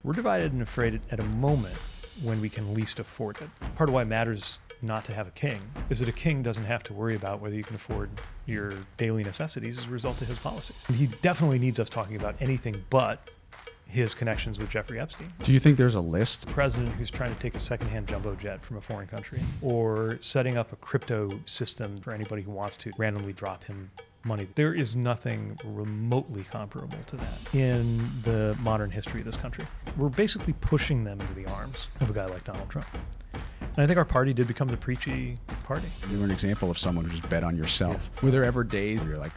We're divided and afraid at a moment when we can least afford it. Part of why it matters not to have a king is that a king doesn't have to worry about whether you can afford your daily necessities as a result of his policies. And he definitely needs us talking about anything but his connections with Jeffrey Epstein. Do you think there's a list? A president who's trying to take a secondhand jumbo jet from a foreign country, or setting up a crypto system for anybody who wants to randomly drop him money. There is nothing remotely comparable to that in the modern history of this country. We're basically pushing them into the arms of a guy like Donald Trump. And I think our party did become the preachy party. You were an example of someone who just bet on yourself. Yeah. Were there ever days where you're like,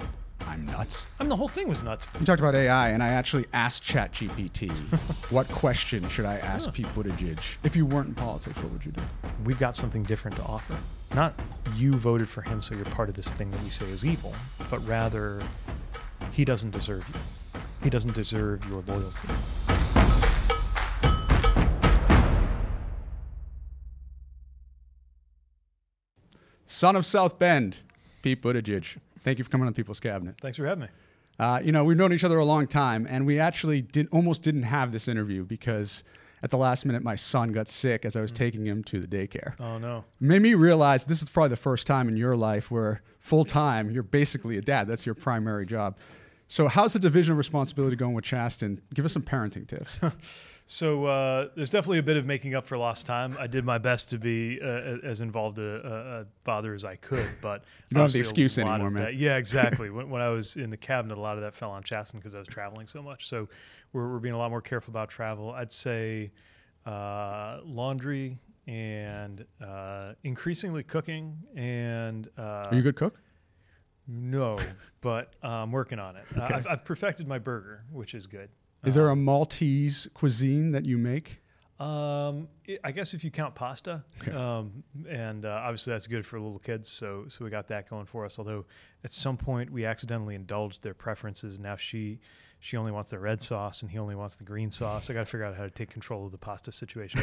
I'm nuts? I mean, the whole thing was nuts. You talked about AI, and I actually asked ChatGPT, what question should I ask Pete Buttigieg? If you weren't in politics, what would you do? We've got something different to offer. Not you voted for him so you're part of this thing that we say is evil, but rather he doesn't deserve you. He doesn't deserve your loyalty. Son of South Bend, Pete Buttigieg. Thank you for coming on People's Cabinet. Thanks for having me. We've known each other a long time, and we actually almost didn't have this interview because at the last minute, my son got sick as I was taking him to the daycare. Oh, no. Made me realize this is probably the first time in your life where full-time, you're basically a dad. That's your primary job. So how's the division of responsibility going with Chasten? Give us some parenting tips. So there's definitely a bit of making up for lost time. I did my best to be as involved a father as I could, but you don't have the excuse anymore, man. Yeah, exactly. when I was in the cabinet, a lot of that fell on Chasten because I was traveling so much. So we're being a lot more careful about travel. I'd say laundry and increasingly cooking. And are you a good cook? No, but I'm working on it. Okay. I've perfected my burger, which is good. Is there a Maltese cuisine that you make? I guess if you count pasta, okay. Obviously that's good for little kids, so we got that going for us. Although at some point we accidentally indulged their preferences. Now she only wants the red sauce and he only wants the green sauce. I got to figure out how to take control of the pasta situation.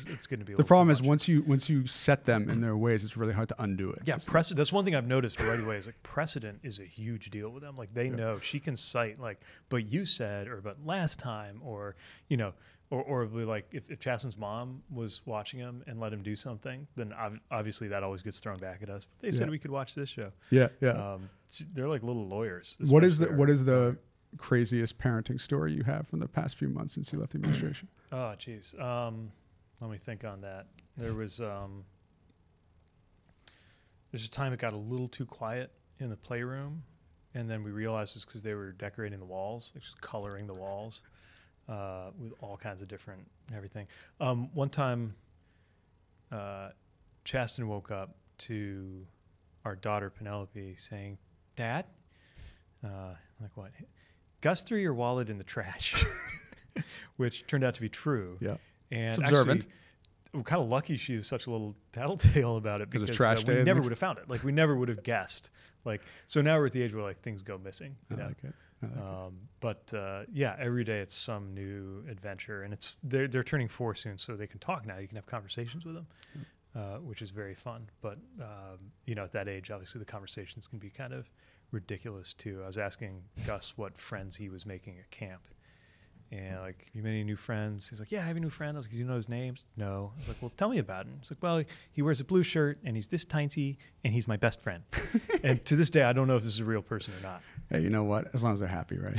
It's going to be. The problem is once you set them in their ways, it's really hard to undo it. Yeah, precedent. That's one thing I've noticed right away. Is like precedent is a huge deal with them. Like they know she can cite like, but you said, or but last time, or you know. Or like if Chasten's mom was watching him and let him do something, then obviously that always gets thrown back at us. But they said we could watch this show. Yeah. They're like little lawyers. What is the craziest parenting story you have from the past few months since you left the administration? Oh, geez. Let me think on that. There was there's a time it got a little too quiet in the playroom, and then we realized it's because they were decorating the walls, like just coloring the walls. With all kinds of different everything. One time, Chasten woke up to our daughter Penelope saying, "Dad," like what? Gus threw your wallet in the trash, which turned out to be true. Yeah, and it's observant. Actually, we're kind of lucky she was such a little tattletale about it because it's trash day, we never would have found it. Like we never would have guessed. Like so now we're at the age where like things go missing. You know? Like it. Yeah, every day it's some new adventure, and they're turning 4 soon, so they can talk now. You can have conversations with them, which is very fun. But at that age, obviously the conversations can be kind of ridiculous too. I was asking Gus what friends he was making at camp, and like, you made any new friends? He's like, yeah, I have a new friend. I was like, do you know his names? No. I was like, well, tell me about him. He's like, well, he wears a blue shirt and he's this tiny and he's my best friend. And to this day, I don't know if this is a real person or not. Hey, you know what? As long as they're happy, right?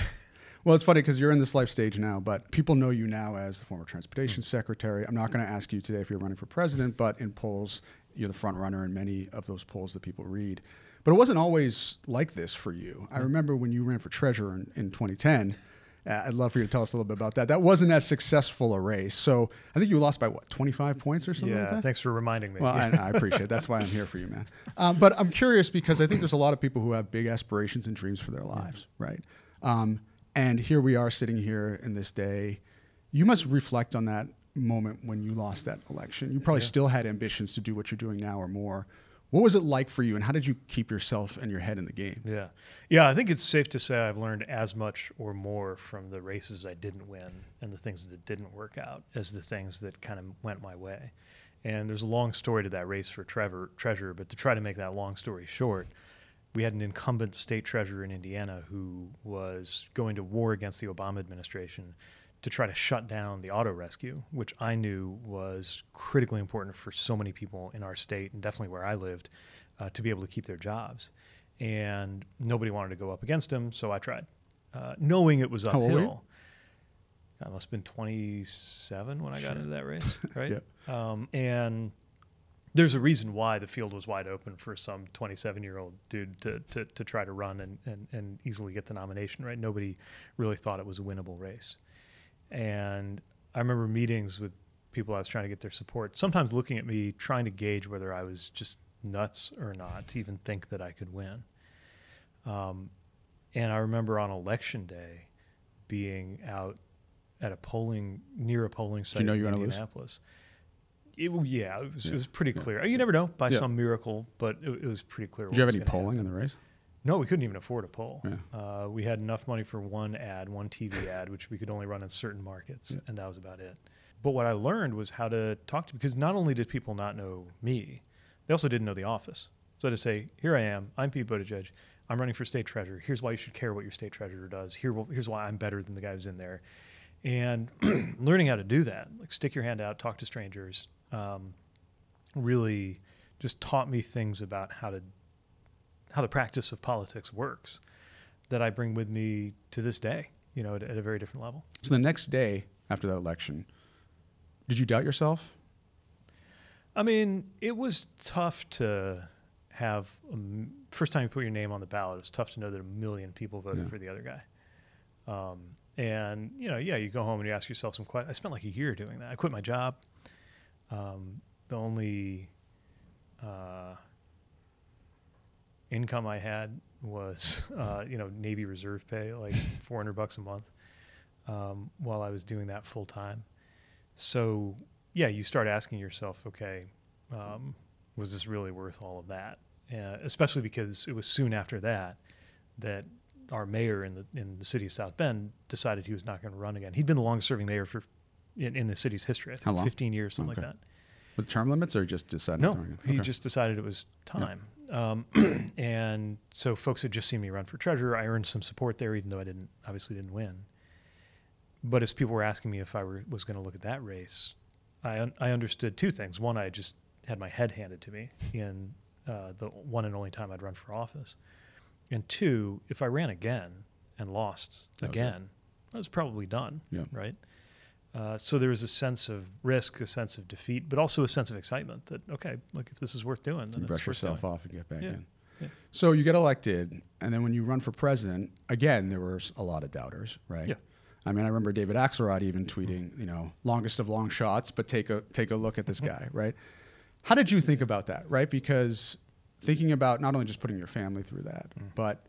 Well, it's funny because you're in this life stage now, but people know you now as the former transportation secretary. I'm not going to ask you today if you're running for president, but in polls, you're the front runner in many of those polls that people read. But it wasn't always like this for you. I remember when you ran for treasurer in 2010. I'd love for you to tell us a little bit about that. That wasn't as successful a race. So I think you lost by, 25 points or something like that? Yeah, thanks for reminding me. Well, I appreciate it. That's why I'm here for you, man. But I'm curious because I think there's a lot of people who have big aspirations and dreams for their lives, right? And here we are sitting here in this day. You must reflect on that moment when you lost that election. You probably still had ambitions to do what you're doing now or more. What was it like for you, and how did you keep yourself and your head in the game? Yeah. I think it's safe to say I've learned as much or more from the races I didn't win and the things that didn't work out as the things that kind of went my way. And there's a long story to that race for treasurer, but to try to make that long story short, we had an incumbent state treasurer in Indiana who was going to war against the Obama administration to try to shut down the auto rescue, which I knew was critically important for so many people in our state and definitely where I lived, to be able to keep their jobs. And nobody wanted to go up against him, so I tried, knowing it was How old were you? uphill. I must have been 27 when I got into that race, right? Yeah. And there's a reason why the field was wide open for some 27-year-old dude to try to run and easily get the nomination, right? Nobody really thought it was a winnable race. And I remember meetings with people I was trying to get their support, sometimes looking at me, trying to gauge whether I was just nuts or not to even think that I could win. And I remember on election day being out at near a polling site you know in you're gonna lose? Indianapolis. It was pretty clear. You never know by Yeah. some miracle, but it was pretty clear. Did you have any polling in the race? No, we couldn't even afford a poll. Yeah. We had enough money for one TV ad, which we could only run in certain markets, and that was about it. But what I learned was how to talk to, because not only did people not know me, they also didn't know the office. So I had to say, here I am, I'm Pete Buttigieg, I'm running for state treasurer. Here's why you should care what your state treasurer does. Here's why I'm better than the guy who's in there. And learning how to do that, like stick your hand out, talk to strangers, really just taught me things about how the practice of politics works that I bring with me to this day, at a very different level. So the next day after that election, did you doubt yourself? I mean, it was tough to have, first time you put your name on the ballot, it was tough to know that 1 million people voted for the other guy. And, you go home and you ask yourself some questions. I spent like a year doing that. I quit my job. The only income I had was, Navy Reserve pay, like $400 a month, while I was doing that full time. So, you start asking yourself, okay, was this really worth all of that? Especially because it was soon after that our mayor in the city of South Bend decided he was not going to run again. He'd been the longest-serving mayor in the city's history. I think How long? 15 years, something like that. With term limits, or just decided? No, he just decided it was time. Yeah. And so folks had just seen me run for treasurer. I earned some support there, even though I obviously didn't win. But as people were asking me if I was going to look at that race, I understood two things. One, I just had my head handed to me in the one and only time I'd run for office. And two, if I ran again and lost again, I was probably done, right? So there was a sense of risk, a sense of defeat, but also a sense of excitement that, okay, look, if this is worth doing, then you it's brush worth yourself doing. off and get back Yeah. in. Yeah. So you get elected, and then when you run for president, again, there were a lot of doubters, right? Yeah. I mean, I remember David Axelrod even tweeting, longest of long shots, but take a look at this guy, right? How did you think about that, right? Because thinking about not only just putting your family through that, but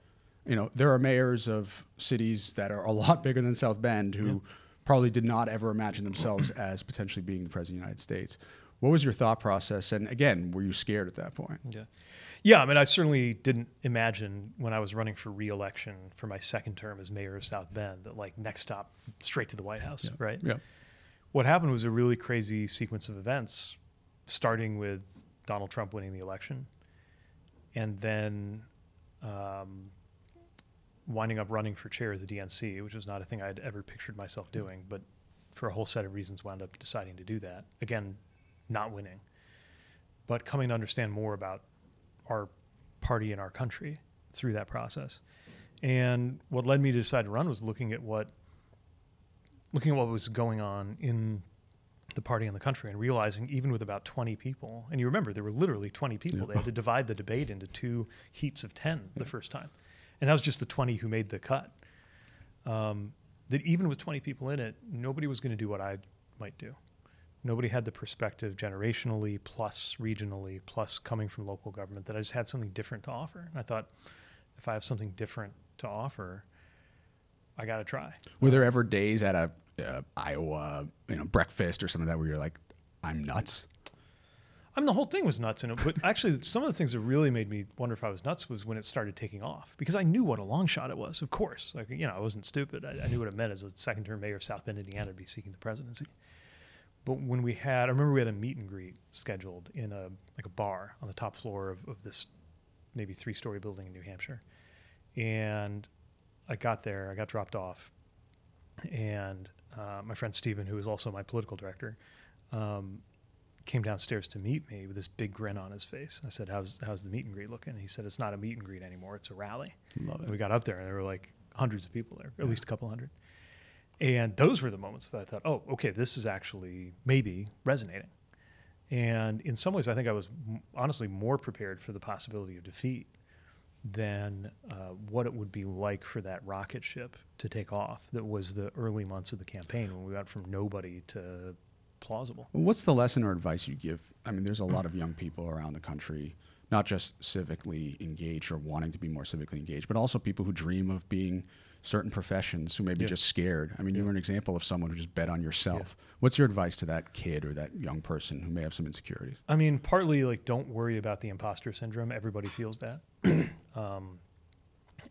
there are mayors of cities that are a lot bigger than South Bend who probably did not ever imagine themselves as potentially being the president of the United States. What was your thought process? And again, were you scared at that point? Yeah, I mean, I certainly didn't imagine when I was running for re-election for my second term as mayor of South Bend that next stop, straight to the White House, right? Yeah. What happened was a really crazy sequence of events, starting with Donald Trump winning the election, and then winding up running for chair of the DNC, which was not a thing I'd ever pictured myself doing, but for a whole set of reasons wound up deciding to do that. Again, not winning, but coming to understand more about our party and our country through that process. And what led me to decide to run was looking at what was going on in the party and the country, and realizing even with about 20 people, and you remember there were literally 20 people, they had to divide the debate into 2 heats of 10 the first time. And that was just the 20 who made the cut. That even with 20 people in it, nobody was going to do what I might do. Nobody had the perspective generationally, plus regionally, plus coming from local government, that I just had something different to offer. And I thought, if I have something different to offer, I got to try. Were there ever days at a Iowa, breakfast or something like that where you're like, I'm nuts? I mean, the whole thing was nuts in it, but actually some of the things that really made me wonder if I was nuts was when it started taking off, because I knew what a long shot it was, of course. I wasn't stupid. I knew what it meant as a second-term mayor of South Bend, Indiana, to be seeking the presidency. But when I remember we had a meet and greet scheduled in a bar on the top floor of this maybe 3-story building in New Hampshire. And I got there, I got dropped off, And my friend Steven, who is also my political director, came downstairs to meet me with this big grin on his face. I said, how's the meet and greet looking? And he said, it's not a meet and greet anymore. It's a rally. Love it. And we got up there and there were like hundreds of people there, at least a couple hundred. And those were the moments that I thought, oh, okay, this is actually maybe resonating. And in some ways, I think I was honestly more prepared for the possibility of defeat than what it would be like for that rocket ship to take off. That was the early months of the campaign when we got from nobody to plausible. What's the lesson or advice you give? I mean, there's a lot of young people around the country, not just civically engaged or wanting to be more civically engaged, but also people who dream of being certain professions who may be just scared. I mean, you were an example of someone who just bet on yourself. What's your advice to that kid or that young person who may have some insecurities? I mean, partly like don't worry about the imposter syndrome. Everybody feels that.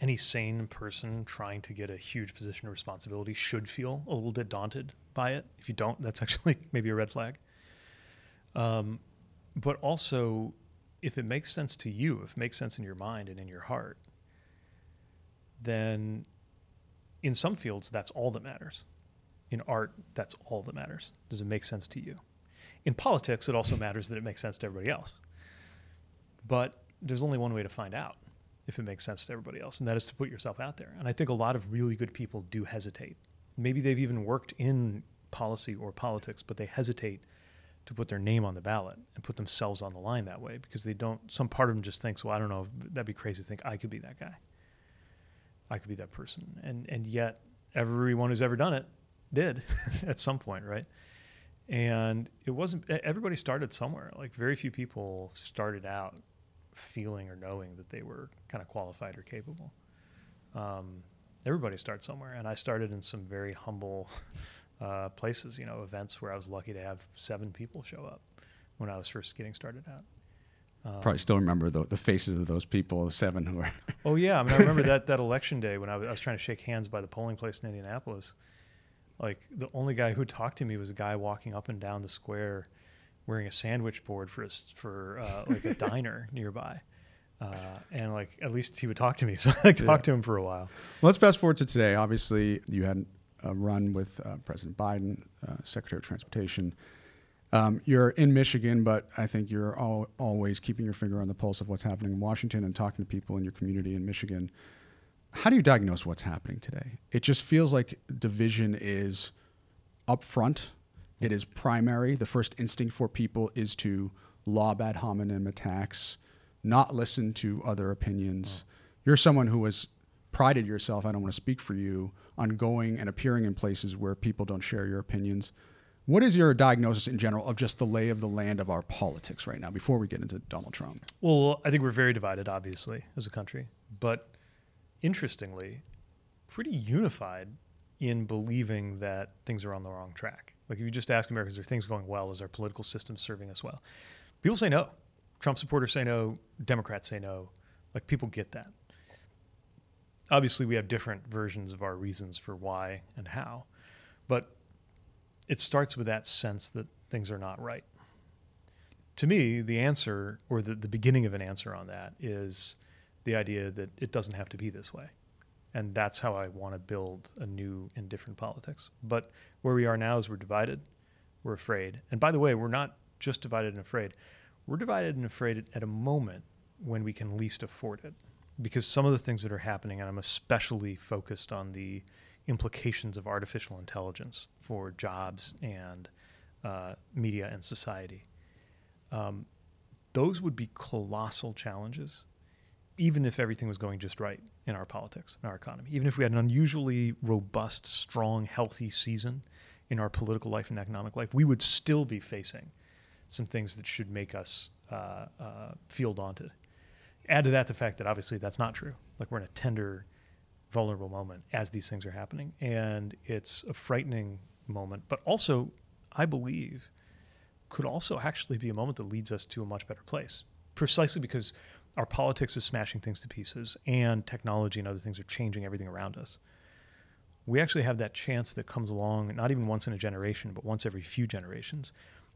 Any sane person trying to get a huge position of responsibility should feel a little bit daunted by it. If you don't, that's actually maybe a red flag. But also, if it makes sense to you, if it makes sense in your mind and in your heart, then in some fields, that's all that matters. In art, that's all that matters. Does it make sense to you? In politics, it also matters that it makes sense to everybody else. But there's only one way to find out if it makes sense to everybody else, and that is to put yourself out there. And I think a lot of really good people do hesitate. Maybe they've even worked in policy or politics, but they hesitate to put their name on the ballot and put themselves on the line that way because they don't, some part of them just thinks, well, I don't know, that'd be crazy to think I could be that guy. I could be that person. And yet everyone who's ever done it did at some point, right? And it wasn't, everybody started somewhere. Like very few people started out feeling or knowing that they were kind of qualified or capable. Everybody starts somewhere. And I started in some very humble places, you know, events where I was lucky to have 7 people show up when I was first getting started out. Probably still remember the faces of those people, 7 who were. Oh yeah, I mean, I remember that election day when I was trying to shake hands by the polling place in Indianapolis. Like the only guy who talked to me was a guy walking up and down the square, wearing a sandwich board for like a diner nearby, and like at least he would talk to me. So I talked to him for a while. Well, let's fast forward to today. Obviously, you had a run with President Biden, Secretary of Transportation. You're in Michigan, but I think you're always keeping your finger on the pulse of what's happening in Washington and talking to people in your community in Michigan. How do you diagnose what's happening today? It just feels like division is up front. It is primary. The first instinct for people is to lob ad hominem attacks, not listen to other opinions. You're someone who has prided yourself, I don't want to speak for you, on going and appearing in places where people don't share your opinions. What is your diagnosis in general of just the lay of the land of our politics right now before we get into Donald Trump? Well, I think we're very divided, obviously, as a country. But interestingly, pretty unified in believing that things are on the wrong track. Like if you just ask Americans, are things going well? Is our political system serving us well? People say no. Trump supporters say no. Democrats say no. Like people get that. Obviously, we have different versions of our reasons for why and how. But it starts with that sense that things are not right. To me, the answer, or the beginning of an answer on that, is the idea that it doesn't have to be this way. And that's how I want to build a new and different politics. But where we are now is we're divided, we're afraid. And by the way, we're not just divided and afraid. We're divided and afraid at a moment when we can least afford it. Because some of the things that are happening, and I'm especially focused on the implications of artificial intelligence for jobs and media and society. Those would be colossal challenges, even if everything was going just right in our politics, in our economy. Even if we had an unusually robust, strong, healthy season in our political life and economic life, we would still be facing some things that should make us feel daunted. Add to that the fact that obviously that's not true. Like we're in a tender, vulnerable moment as these things are happening. And it's a frightening moment, but also, I believe, could also actually be a moment that leads us to a much better place. Precisely because our politics is smashing things to pieces and technology and other things are changing everything around us. We actually have that chance that comes along, not even once in a generation, but once every few generations,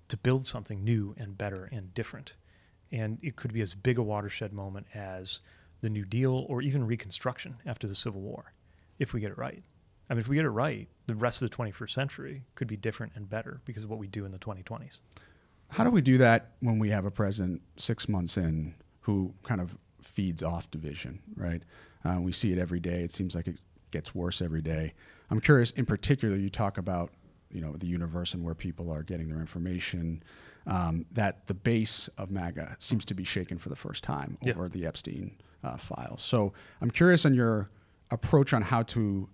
to build something new and better and different. And it could be as big a watershed moment as the New Deal or even Reconstruction after the Civil War, if we get it right. I mean, if we get it right, the rest of the 21st century could be different and better because of what we do in the 2020s. How do we do that when we have a president 6 months in who kind of feeds off division, right? We see it every day. It seems like it gets worse every day. I'm curious, in particular, you talk about, you know, the universe and where people are getting their information, that the base of MAGA seems to be shaken for the first time over the Epstein files. So I'm curious on your approach on how to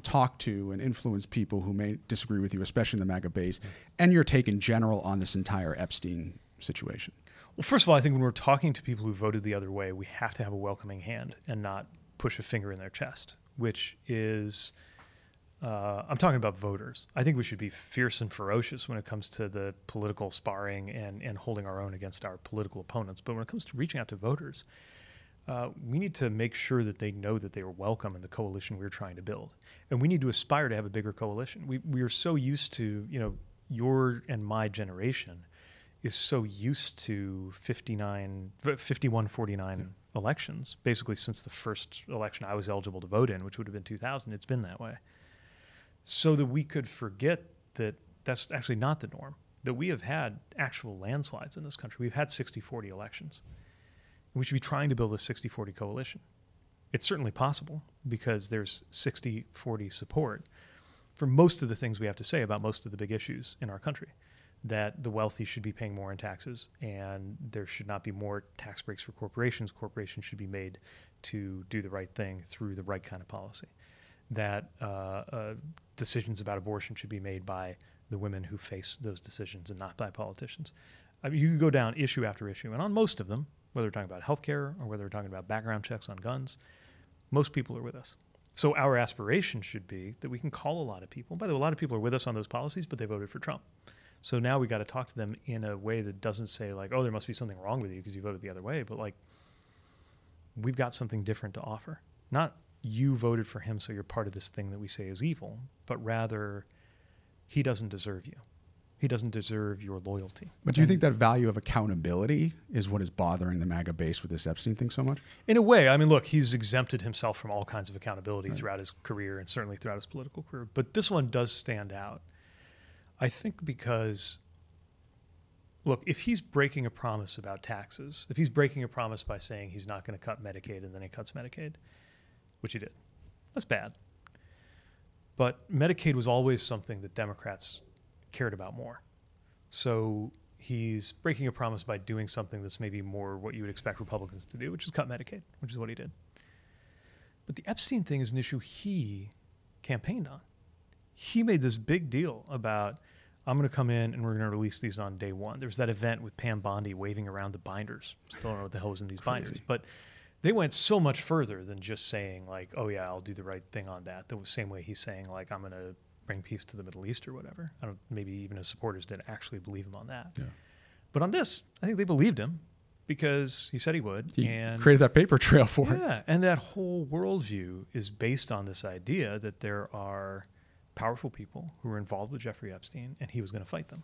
talk to and influence people who may disagree with you, especially in the MAGA base, and your take in general on this entire Epstein situation. Well, first of all, I think when we're talking to people who voted the other way, we have to have a welcoming hand and not push a finger in their chest, which is, I'm talking about voters. I think we should be fierce and ferocious when it comes to the political sparring and holding our own against our political opponents. But when it comes to reaching out to voters, we need to make sure that they know that they are welcome in the coalition we're trying to build. And we need to aspire to have a bigger coalition. We are so used to, you know, your and my generation is so used to 51-49 elections, basically since the first election I was eligible to vote in, which would have been 2000. It's been that way. So that we could forget that that's actually not the norm, that we have had actual landslides in this country. We've had 60-40 elections. We should be trying to build a 60-40 coalition. It's certainly possible because there's 60-40 support for most of the things we have to say about most of the big issues in our country, that the wealthy should be paying more in taxes and there should not be more tax breaks for corporations. Corporations should be made to do the right thing through the right kind of policy, that decisions about abortion should be made by the women who face those decisions and not by politicians. I mean, you can go down issue after issue, and on most of them, whether we're talking about healthcare or whether we're talking about background checks on guns, most people are with us. So our aspiration should be that we can call a lot of people. By the way, a lot of people are with us on those policies, but they voted for Trump. So now we got to talk to them in a way that doesn't say like, oh, there must be something wrong with you because you voted the other way, but like, we've got something different to offer. Not you voted for him so you're part of this thing that we say is evil, but rather he doesn't deserve you. He doesn't deserve your loyalty. But do you think that value of accountability is what is bothering the MAGA base with this Epstein thing so much? In a way. I mean, look, he's exempted himself from all kinds of accountability throughout his career and certainly throughout his political career. But this one does stand out, I think, because, look, if he's breaking a promise about taxes, if he's breaking a promise by saying he's not going to cut Medicaid and then he cuts Medicaid, which he did, that's bad. But Medicaid was always something that Democrats cared about more. So he's breaking a promise by doing something that's maybe more what you would expect Republicans to do, which is cut Medicaid, which is what he did. But the Epstein thing is an issue he campaigned on. He made this big deal about, I'm going to come in and we're going to release these on day one. There was that event with Pam Bondi waving around the binders. Still don't know what the hell was in these binders. But they went so much further than just saying like, oh yeah, I'll do the right thing on that. The same way he's saying like, I'm going to bring peace to the Middle East or whatever. I don't, maybe even his supporters didn't actually believe him on that. Yeah. But on this, I think they believed him because he said he would. He and created that paper trail for it. Yeah, and that whole worldview is based on this idea that there are powerful people who were involved with Jeffrey Epstein and he was going to fight them.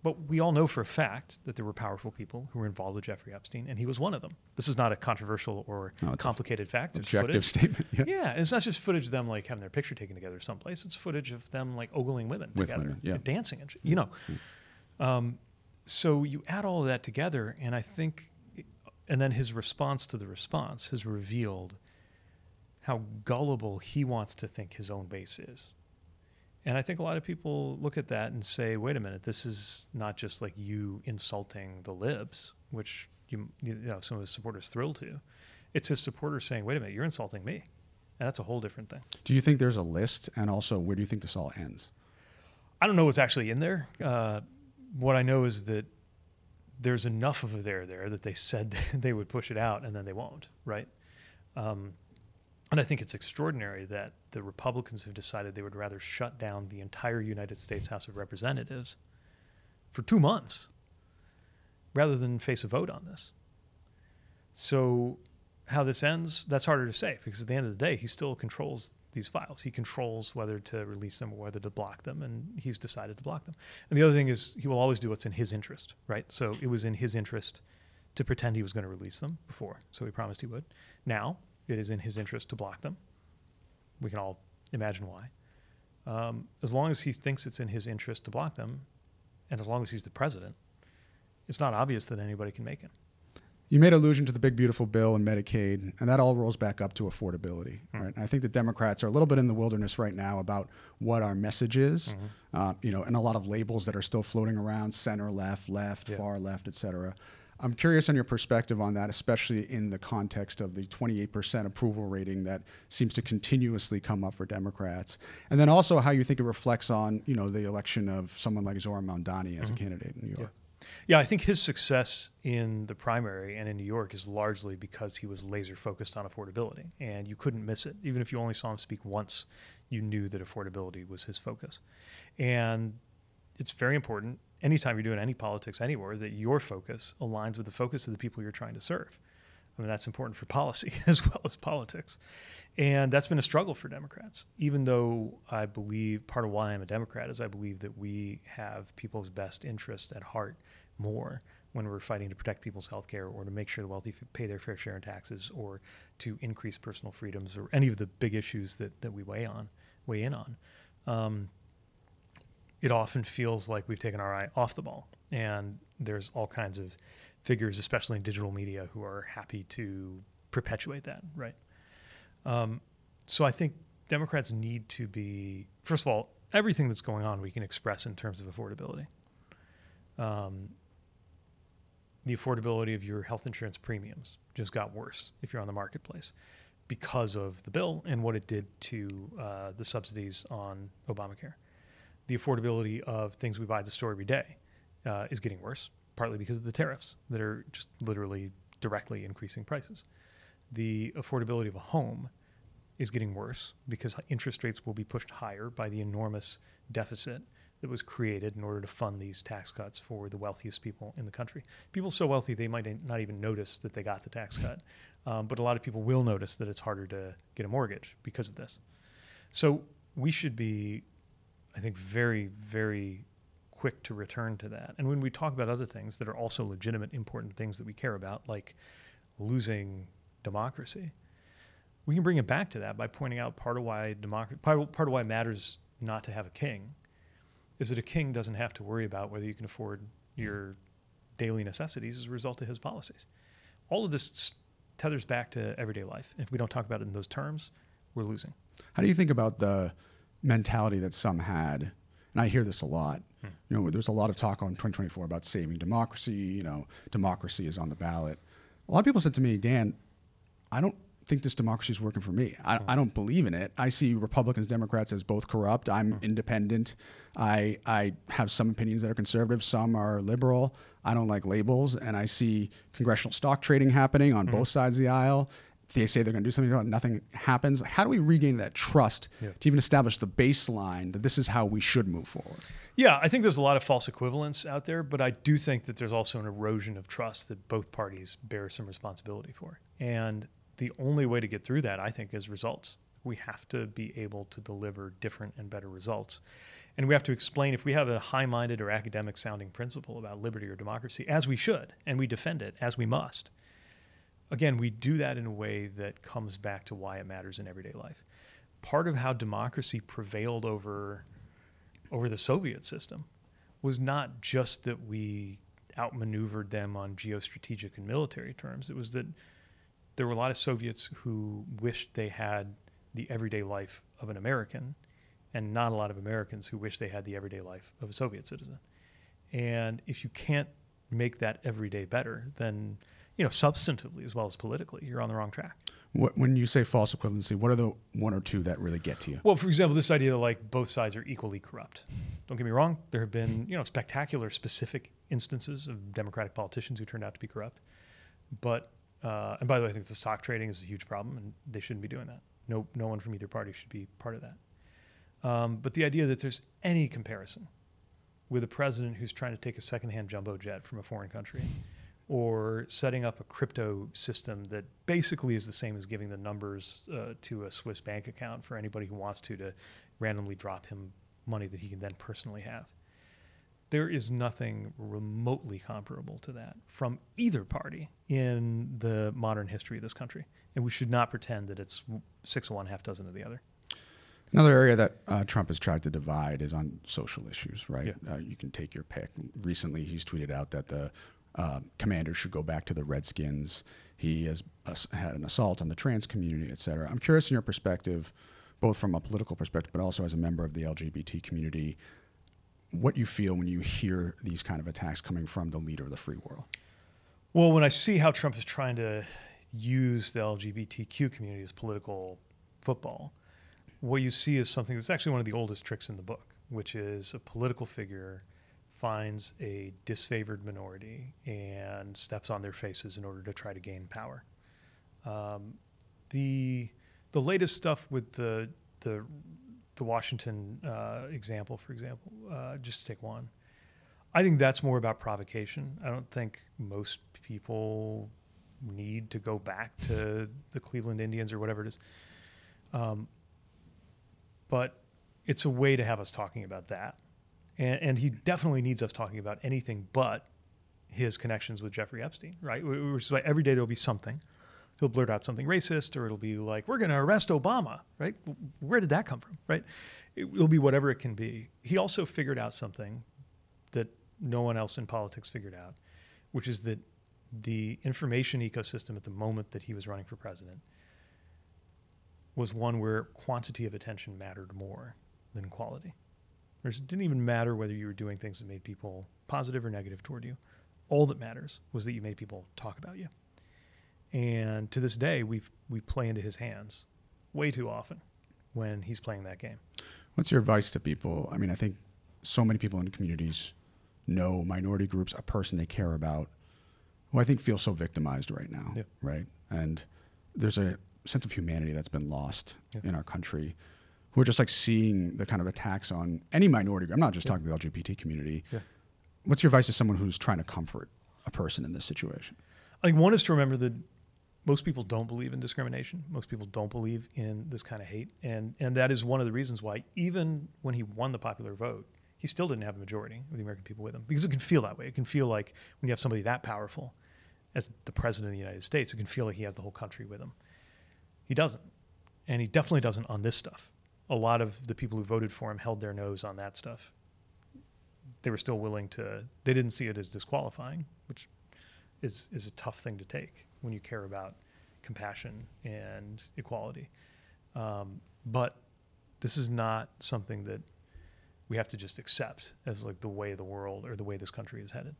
But we all know for a fact that there were powerful people who were involved with Jeffrey Epstein, and he was one of them. This is not a controversial or complicated fact. There's objective statement. Yeah, and it's not just footage of them like having their picture taken together someplace. It's footage of them like ogling women together, dancing and you know. So you add all of that together, and I think, and then his response to the response has revealed how gullible he wants to think his own base is. And I think a lot of people look at that and say, wait a minute, this is not just like you insulting the libs, which you know some of his supporters thrilled to. It's his supporters saying, wait a minute, you're insulting me. And that's a whole different thing. Do you think there's a list? And also, where do you think this all ends? I don't know what's actually in there. What I know is that there's enough of it there that they said they would push it out and then they won't, right? And I think it's extraordinary that the Republicans have decided they would rather shut down the entire United States House of Representatives for 2 months rather than face a vote on this. So how this ends, that's harder to say because at the end of the day, he still controls these files. He controls whether to release them or whether to block them, and he's decided to block them. And the other thing is he will always do what's in his interest, right? So it was in his interest to pretend he was going to release them before, so he promised he would. Now, it is in his interest to block them. We can all imagine why. as long as he thinks it's in his interest to block them, and as long as he's the president, it's not obvious that anybody can make it. You made allusion to the big, beautiful bill and Medicaid, and that all rolls back up to affordability, right? And I think the Democrats are a little bit in the wilderness right now about what our message is, and a lot of labels that are still floating around: center, left, far left, et cetera. I'm curious on your perspective on that, especially in the context of the 28% approval rating that seems to continuously come up for Democrats, and then also how you think it reflects on, the election of someone like Zohran Mamdani as a candidate in New York. Yeah, I think his success in the primary and in New York is largely because he was laser focused on affordability, and you couldn't miss it. Even if you only saw him speak once, you knew that affordability was his focus. And it's very important anytime you're doing any politics anywhere that your focus aligns with the focus of the people you're trying to serve. I mean, that's important for policy as well as politics. And that's been a struggle for Democrats, even though I believe part of why I'm a Democrat is I believe that we have people's best interest at heart more when we're fighting to protect people's health care or to make sure the wealthy pay their fair share in taxes or to increase personal freedoms or any of the big issues that we weigh in on. It often feels like we've taken our eye off the ball, and there's all kinds of figures, especially in digital media, who are happy to perpetuate that, right? So I think Democrats need to be, first of all, everything that's going on we can express in terms of affordability. The affordability of your health insurance premiums just got worse if you're on the marketplace because of the bill and what it did to the subsidies on Obamacare. The affordability of things we buy at the store every day is getting worse, partly because of the tariffs that are just literally directly increasing prices. The affordability of a home is getting worse because interest rates will be pushed higher by the enormous deficit that was created in order to fund these tax cuts for the wealthiest people in the country. People so wealthy they might not even notice that they got the tax cut, but a lot of people will notice that it's harder to get a mortgage because of this. So we should be, I think, very, very quick to return to that. And when we talk about other things that are also legitimate, important things that we care about, like losing democracy, we can bring it back to that by pointing out part of why it matters not to have a king is that a king doesn't have to worry about whether you can afford your daily necessities as a result of his policies. All of this tethers back to everyday life. If we don't talk about it in those terms, we're losing. How do you think about the mentality that some had? And I hear this a lot. There's a lot of talk on 2024 about saving democracy. Democracy is on the ballot. A lot of people said to me, Dan, I don't think this democracy is working for me. I don't believe in it. I see Republicans, Democrats as both corrupt. I'm independent. I have some opinions that are conservative. Some are liberal. I don't like labels. And I see congressional stock trading happening on both sides of the aisle. They say they're going to do something about it, nothing happens. How do we regain that trust to even establish the baseline that this is how we should move forward? Yeah, I think there's a lot of false equivalence out there, but I do think that there's also an erosion of trust that both parties bear some responsibility for. And the only way to get through that, I think, is results. We have to be able to deliver different and better results. And we have to explain, if we have a high-minded or academic sounding principle about liberty or democracy, as we should, and we defend it as we must, again, we do that in a way that comes back to why it matters in everyday life. Part of how democracy prevailed over the Soviet system was not just that we outmaneuvered them on geostrategic and military terms. It was that there were a lot of Soviets who wished they had the everyday life of an American, and not a lot of Americans who wish they had the everyday life of a Soviet citizen. And if you can't make that everyday better, then substantively as well as politically, you're on the wrong track. When you say false equivalency, what are the one or two that really get to you? Well, for example, this idea that both sides are equally corrupt. Don't get me wrong. There have been, spectacular specific instances of Democratic politicians who turned out to be corrupt. But, and by the way, I think the stock trading is a huge problem and they shouldn't be doing that. No one from either party should be part of that. But the idea that there's any comparison with a president who's trying to take a secondhand jumbo jet from a foreign country or setting up a crypto system that basically is the same as giving the numbers to a Swiss bank account for anybody who wants to randomly drop him money that he can then personally have. There is nothing remotely comparable to that from either party in the modern history of this country. And we should not pretend that it's 6 of one, half dozen of the other. Another area that Trump has tried to divide is on social issues, right? Yeah. You can take your pick. Recently, he's tweeted out that the commanders should go back to the Redskins. He has had an assault on the trans community, et cetera. I'm curious in your perspective, both from a political perspective, but also as a member of the LGBT community, what you feel when you hear these kind of attacks coming from the leader of the free world. Well, when I see how Trump is trying to use the LGBTQ community as political football, what you see is something that's actually one of the oldest tricks in the book, which is a political figure finds a disfavored minority and steps on their faces in order to try to gain power. The latest stuff with the Washington example, for example, just to take one, I think that's more about provocation. I don't think most people need to go back to the Cleveland Indians or whatever it is. But it's a way to have us talking about that. And he definitely needs us talking about anything but his connections with Jeffrey Epstein, right? Which is why every day there'll be something. He'll blurt out something racist, or it'll be like, we're going to arrest Obama, right? Where did that come from, right? It'll be whatever it can be. He also figured out something that no one else in politics figured out, which is that the information ecosystem at the moment that he was running for president was one where quantity of attention mattered more than quality. It didn't even matter whether you were doing things that made people positive or negative toward you. All that matters was that you made people talk about you. And to this day, we play into his hands way too often when he's playing that game. What's your advice to people? I mean, I think so many people in communities know minority groups, a person they care about, who I think feels so victimized right now, right? And there's a sense of humanity that's been lost in our country. We're just like seeing the kind of attacks on any minority. I'm not just talking about the LGBT community. What's your advice to someone who's trying to comfort a person in this situation? I think one is to remember that most people don't believe in discrimination. Most people don't believe in this kind of hate. And that is one of the reasons why even when he won the popular vote, he still didn't have a majority of the American people with him, because it can feel that way. It can feel like when you have somebody that powerful as the president of the United States, it can feel like he has the whole country with him. He doesn't. And he definitely doesn't on this stuff. A lot of the people who voted for him held their nose on that stuff. They were still willing to, they didn't see it as disqualifying, which is a tough thing to take when you care about compassion and equality. But this is not something that we have to just accept as like the way the world or the way this country is headed.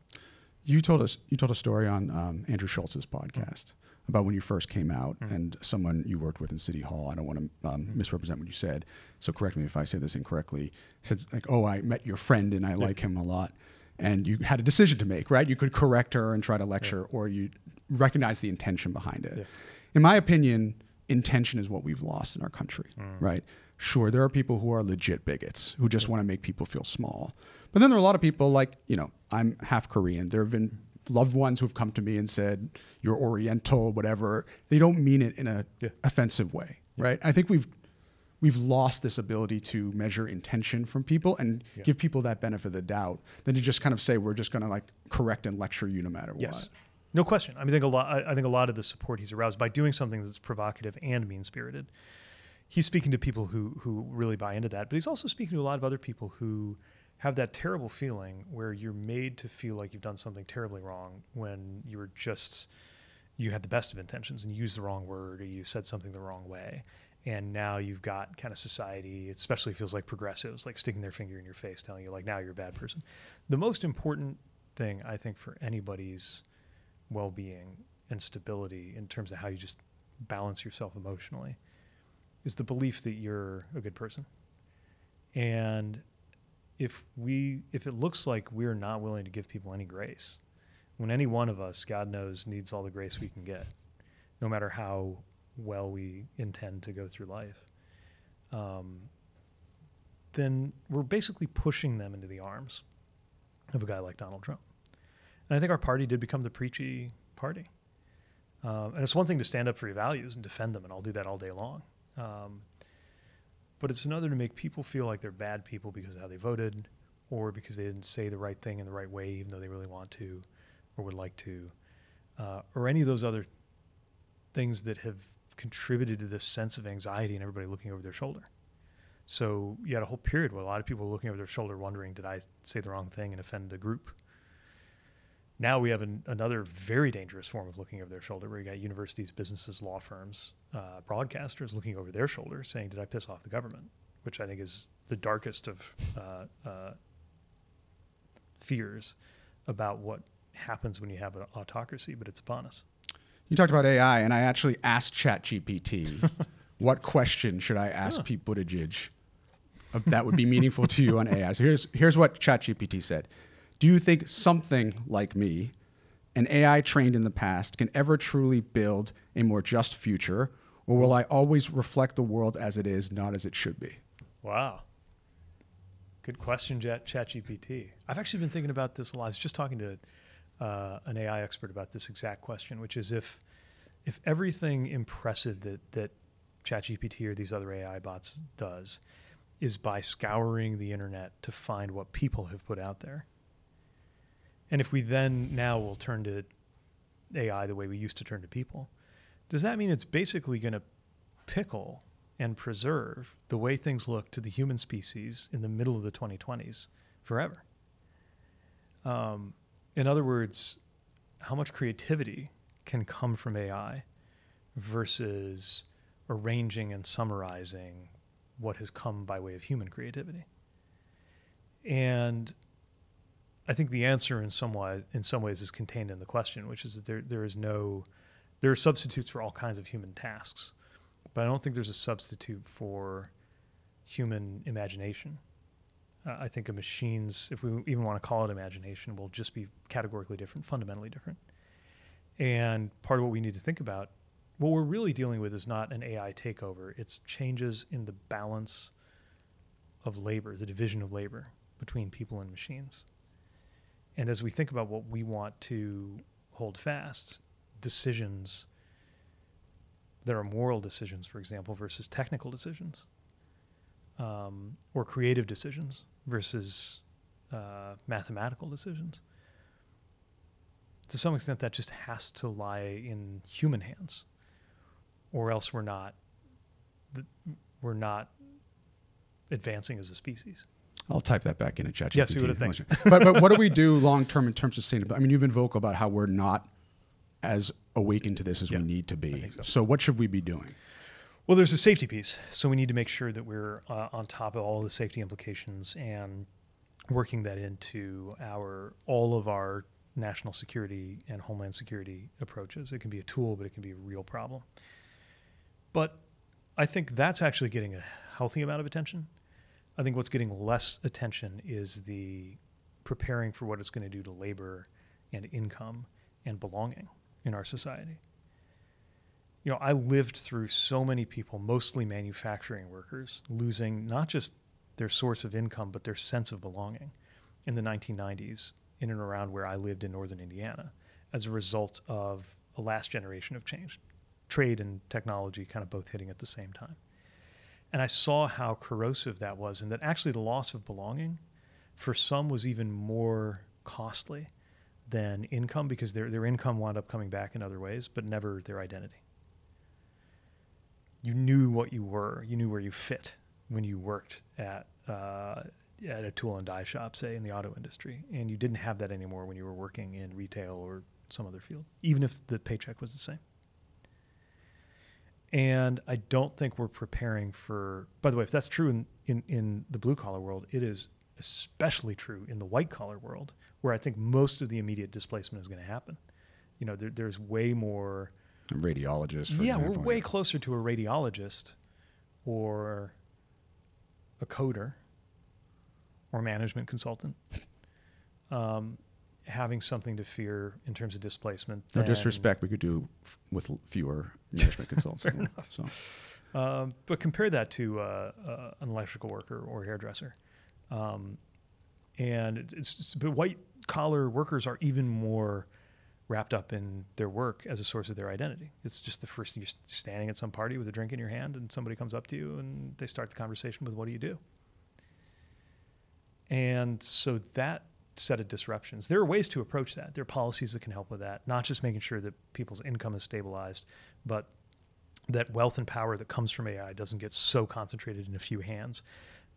You told a story on Andrew Schultz's podcast about when you first came out and someone you worked with in City Hall. I don't want to misrepresent what you said, so correct me if I say this incorrectly. Said like, "Oh, I met your friend and I like him a lot," and you had a decision to make, right? You could correct her and try to lecture, or you recognize the intention behind it. In my opinion, intention is what we've lost in our country, right? Sure, there are people who are legit bigots who just want to make people feel small. But then there are a lot of people like, I'm half Korean. There have been loved ones who have come to me and said, you're Oriental, whatever. They don't mean it in a offensive way, right? I think we've lost this ability to measure intention from people and give people that benefit of the doubt than to just kind of say, we're just going to like correct and lecture you no matter what. No question. I think a lot of the support he's aroused by doing something that's provocative and mean-spirited. He's speaking to people who really buy into that, but he's also speaking to a lot of other people who have that terrible feeling where you're made to feel like you've done something terribly wrong when you had the best of intentions and you used the wrong word or you said something the wrong way. And now you've got kind of society, it especially feels like progressives, like sticking their finger in your face, telling you like, now you're a bad person. The most important thing, I think, for anybody's well-being and stability in terms of how you just balance yourself emotionally is the belief that you're a good person. And if it looks like we're not willing to give people any grace, when any one of us, God knows, needs all the grace we can get, no matter how well we intend to go through life, then we're basically pushing them into the arms of a guy like Donald Trump. And I think our party did become the preachy party. And it's one thing to stand up for your values and defend them, and I'll do that all day long. But it's another to make people feel like they're bad people because of how they voted or because they didn't say the right thing in the right way, even though they really want to or would like to, or any of those other things that have contributed to this sense of anxiety and everybody looking over their shoulder. So you had a whole period where a lot of people were looking over their shoulder wondering, did I say the wrong thing and offend a group? Now we have another very dangerous form of looking over their shoulder, where you got universities, businesses, law firms, broadcasters looking over their shoulder saying, did I piss off the government? Which I think is the darkest of fears about what happens when you have an autocracy, but it's upon us. You talked about AI, and I actually asked ChatGPT, what question should I ask Pete Buttigieg that would be meaningful to you on AI? So here's what ChatGPT said. Do you think something like me, an AI trained in the past, can ever truly build a more just future, or will I always reflect the world as it is, not as it should be? Wow. Good question, ChatGPT. I've actually been thinking about this a lot. I was just talking to an AI expert about this exact question, which is if everything impressive that ChatGPT or these other AI bots does is by scouring the internet to find what people have put out there, and if we then now will turn to AI the way we used to turn to people, does that mean it's basically going to pickle and preserve the way things look to the human species in the middle of the 2020s forever? In other words, how much creativity can come from AI versus arranging and summarizing what has come by way of human creativity? And I think the answer in some ways is contained in the question, which is that there are substitutes for all kinds of human tasks, but I don't think there's a substitute for human imagination. I think a machine's, if we even want to call it imagination, will just be categorically different, fundamentally different. And part of what we need to think about, what we're really dealing with is not an AI takeover. It's changes in the balance of labor, the division of labor between people and machines. And as we think about what we want to hold fast, decisions that are moral decisions, for example, versus technical decisions, or creative decisions versus mathematical decisions, to some extent that just has to lie in human hands, or else we're not advancing as a species. I'll type that back in ChatGPT. Yeah, see what it thinks. But what do we do long term in terms of sustainability? I mean, you've been vocal about how we're not as awakened to this as we need to be. I think so. So what should we be doing? Well, there's a safety piece. So we need to make sure that we're on top of all the safety implications and working that into all of our national security and homeland security approaches. It can be a tool, but it can be a real problem. But I think that's actually getting a healthy amount of attention. I think what's getting less attention is the preparing for what it's going to do to labor and income and belonging in our society. You know, I lived through so many people, mostly manufacturing workers, losing not just their source of income, but their sense of belonging in the 1990s in and around where I lived in northern Indiana as a result of a last generation of change, trade and technology kind of both hitting at the same time. And I saw how corrosive that was, and that actually the loss of belonging for some was even more costly than income, because their income wound up coming back in other ways, but never their identity. You knew what you were. You knew where you fit when you worked at a tool and die shop, say, in the auto industry. And you didn't have that anymore when you were working in retail or some other field, even if the paycheck was the same. And I don't think we're preparing for, by the way, if that's true in the blue collar world, it is especially true in the white collar world, where I think most of the immediate displacement is going to happen. You know, there's way more. A radiologist, for example. example. We're way closer to a radiologist or a coder or management consultant having something to fear in terms of displacement. No disrespect, we could do with fewer management consultants. Fair enough. So. But compare that to an electrical worker or hairdresser. And but white collar workers are even more wrapped up in their work as a source of their identity. It's just the first thing. You're standing at some party with a drink in your hand and somebody comes up to you and they start the conversation with, what do you do? And so that set of disruptions, there are ways to approach that. There are policies that can help with that, not just making sure that people's income is stabilized, but that wealth and power that comes from AI doesn't get so concentrated in a few hands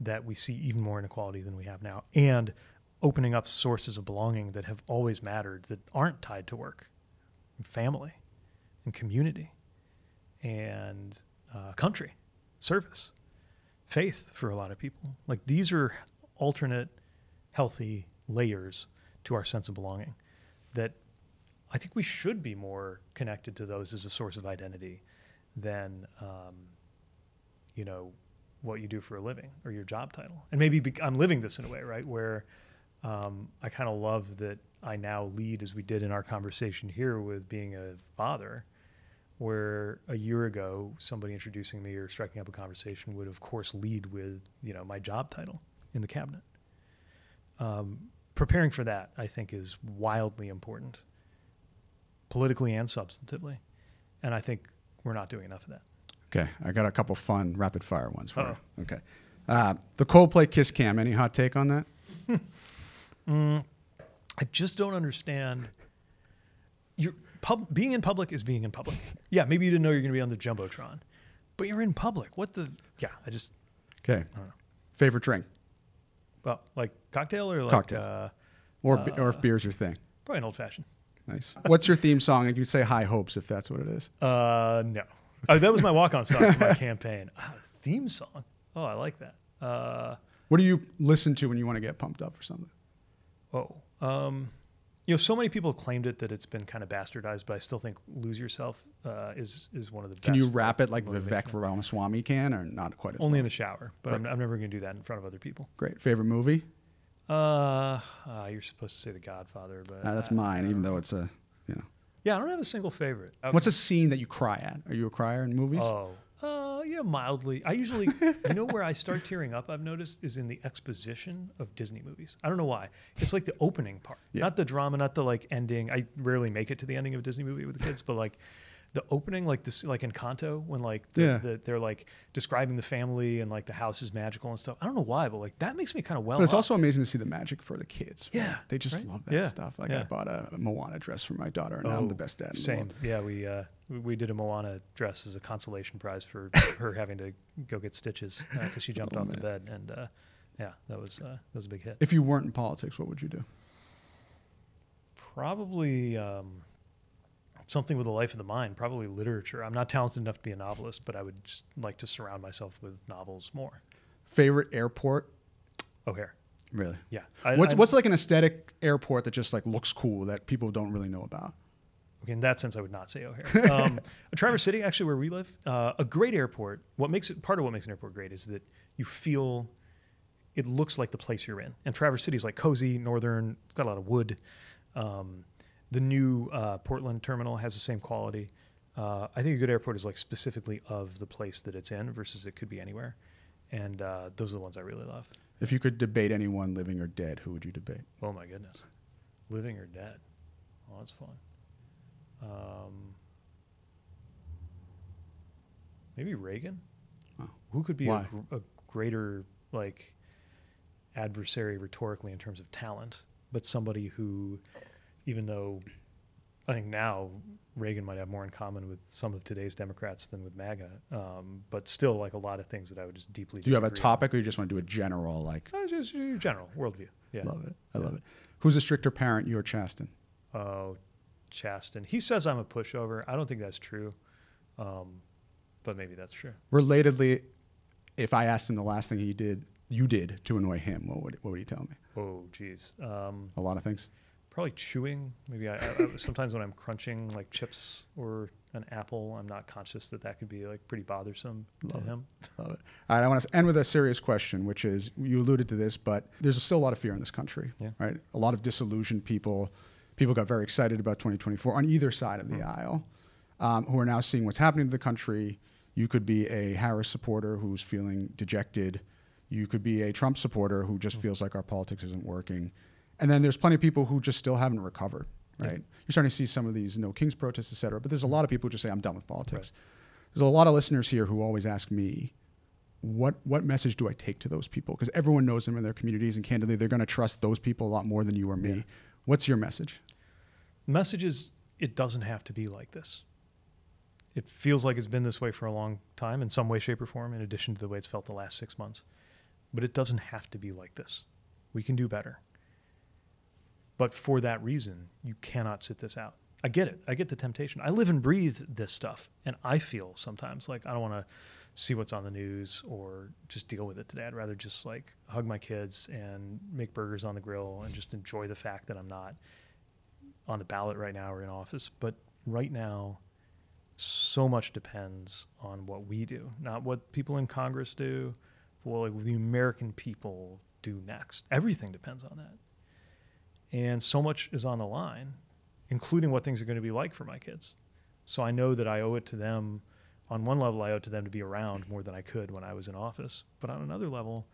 that we see even more inequality than we have now, and opening up sources of belonging that have always mattered that aren't tied to work, and family, and community, and country, service, faith for a lot of people. Like, these are alternate, healthy layers to our sense of belonging that I think we should be more connected to those as a source of identity than, what you do for a living or your job title. And maybe I'm living this in a way, right, where I kind of love that I now lead, as we did in our conversation here, with being a father, where a year ago somebody introducing me or striking up a conversation would, of course, lead with, my job title in the cabinet. Preparing for that, I think, is wildly important, politically and substantively. And I think we're not doing enough of that. Okay, I got a couple fun rapid fire ones for you. Okay. The Coldplay Kiss Cam, any hot take on that? I just don't understand. Being in public is being in public. Yeah, maybe you didn't know you're going to be on the Jumbotron, but you're in public. Okay. I don't know. Favorite drink? Well, like cocktail or like... Cocktail. Or if beer's your thing? Probably an old-fashioned. Nice. What's your theme song? And you say High Hopes if that's what it is. No. Oh, that was my walk-on song for my campaign. Theme song. Oh, I like that. What do you listen to when you want to get pumped up for something? So many people have claimed it that it's been kind of bastardized, but I still think "Lose Yourself" is one of the best. Can you rap it like Vivek Ramaswamy can, or not quite as Only well? in the shower, but I'm never going to do that in front of other people. Great. Favorite movie? You're supposed to say The Godfather, but that's mine, even though it's a, Yeah, I don't have a single favorite. What's a scene that you cry at? Are you a crier in movies? Yeah, mildly. I usually, where I start tearing up, I've noticed, is in the exposition of Disney movies. I don't know why. It's like the opening part, not the drama, not the ending. I rarely make it to the ending of a Disney movie with the kids, but the opening, like this, like Encanto, when they're like describing the family and like the house is magical and stuff. I don't know why, but that makes me kind of But it's also amazing to see the magic for the kids. Right? Yeah, they just love that stuff. I bought a Moana dress for my daughter, and now I'm the best dad in the world. Yeah, we did a Moana dress as a consolation prize for her having to go get stitches because she jumped off the bed, and that was a big hit. If you weren't in politics, what would you do? Probably. Something with a life of the mind, probably literature. I'm not talented enough to be a novelist, but I would just like to surround myself with novels more. Favorite airport? O'Hare. Really? Yeah. What's like an aesthetic airport that just looks cool that people don't really know about? Okay, in that sense, I would not say O'Hare. Traverse City, actually, where we live, a great airport. Part of what makes an airport great is that you feel it looks like the place you're in. And Traverse City is cozy, northern, it's got a lot of wood. The new Portland terminal has the same quality. I think a good airport is specifically of the place that it's in versus it could be anywhere. And those are the ones I really love. If you could debate anyone, living or dead, who would you debate? Oh, my goodness. Living or dead? Oh, that's fun. Maybe Reagan? Oh. Who could be a greater adversary rhetorically in terms of talent, but somebody who... Even though I think now Reagan might have more in common with some of today's Democrats than with MAGA, but still a lot of things that I would just deeply disagree. Do you have a topic, or you just want to do a general just general worldview. Yeah, love it. I love it. Who's a stricter parent, you or Chasten? Oh, Chasten. He says I'm a pushover. I don't think that's true, but maybe that's true. Relatedly, if I asked him the last thing you did to annoy him, what would he tell me? Oh, geez. A lot of things. Probably chewing. Maybe I sometimes when I'm crunching chips or an apple, I'm not conscious that could be pretty bothersome to him. Love it. All right, I want to end with a serious question, which is, you alluded to this, but there's still a lot of fear in this country, right? A lot of disillusioned people. People got very excited about 2024 on either side of the aisle, who are now seeing what's happening to the country. You could be a Harris supporter who's feeling dejected. You could be a Trump supporter who just feels like our politics isn't working. And then there's plenty of people who just still haven't recovered, right? You're starting to see some of these No Kings protests, et cetera, but there's a lot of people who just say, I'm done with politics. Right. There's a lot of listeners here who always ask me, what message do I take to those people? Because everyone knows them in their communities, and candidly, they're going to trust those people a lot more than you or me. Yeah. What's your message? The message is, it doesn't have to be like this. It feels like it's been this way for a long time in some way, shape, or form, in addition to the way it's felt the last 6 months. But it doesn't have to be like this. We can do better. But for that reason, you cannot sit this out. I get it. I get the temptation. I live and breathe this stuff. And I feel sometimes like I don't want to see what's on the news or just deal with it today. I'd rather just like hug my kids and make burgers on the grill and just enjoy the fact that I'm not on the ballot right now or in office. But right now, so much depends on what we do, not what people in Congress do, but what the American people do next. Everything depends on that. And so much is on the line, including what things are going to be like for my kids. So I know that I owe it to them. On one level, I owe it to them to be around more than I could when I was in office. But on another level,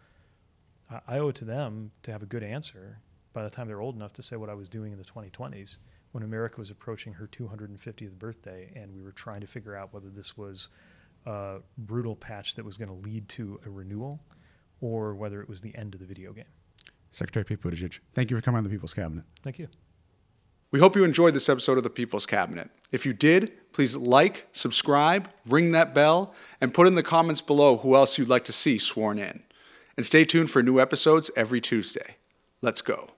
I owe it to them to have a good answer by the time they're old enough to say what I was doing in the 2020s when America was approaching her 250th birthday and we were trying to figure out whether this was a brutal patch that was going to lead to a renewal or whether it was the end of the video game. Secretary Pete Buttigieg, thank you for coming on the People's Cabinet. Thank you. We hope you enjoyed this episode of the People's Cabinet. If you did, please like, subscribe, ring that bell, and put in the comments below who else you'd like to see sworn in. And stay tuned for new episodes every Tuesday. Let's go.